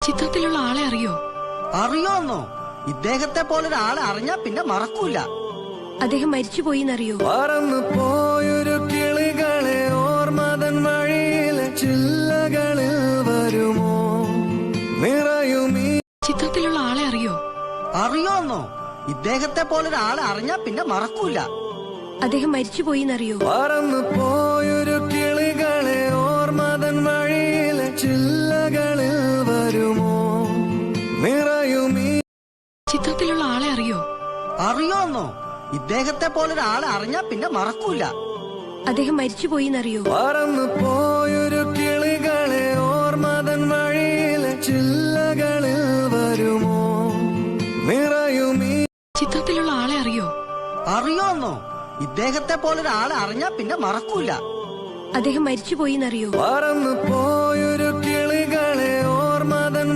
ചിത്രത്തിലുള്ള ആളെ അറിയോ? അറിയോന്നോ? ഇദ്ദേഹത്തെ പോലൊരാളെ അറിഞ്ഞാ പിന്നെ മറക്കൂല. അദ്ദേഹം മരിച്ചുപോയിന്നറിയോ? പറന്നു പോയൊരു കിളികളെ ഓർമ്മതൻ വഴിയിലെ ചില്ലകളിൽ വരുമോ നിറയുമീ. ചിത്രത്തിലുള്ള ആളെ അറിയോ? അറിയോന്നോ? ഇദ്ദേഹത്തെ പോലൊരാളെ അറിഞ്ഞാ പിന്നെ മറക്കൂല. അദ്ദേഹം മരിച്ചുപോയിന്നറിയോ? പറന്നു പോയൊരു കിളികളെ ഓർമ്മതൻ വഴിയിലെ ചില്ലകളിൽ വരുമോ നിറയുമീ. ചിത്രത്തിലുള്ള ആളെ അറിയോ? അറിയോന്നോ? ഇദ്ദേഹത്തെ പോലൊരാളെ അറിഞ്ഞാ പിന്നെ മറക്കൂല. അദ്ദേഹം മരിച്ചുപോയിന്നറിയോ? പറന്നു പോയൊരു കിളികളെ ഓർമ്മതൻ വഴിയിലെ ചില്ലകളിൽ വരുമോ നിറയുമീ. ചിത്രത്തിലുള്ള ആളെ അറിയോ? അറിയോന്നോ? ഇദ്ദേഹത്തെ പോലൊരാളെ അറിഞ്ഞാ പിന്നെ മറക്കൂല. അദ്ദേഹം മരിച്ചുപോയിന്നറിയോ? പറന്നു പോയൊരു കിളികളെ ഓർമ്മതൻ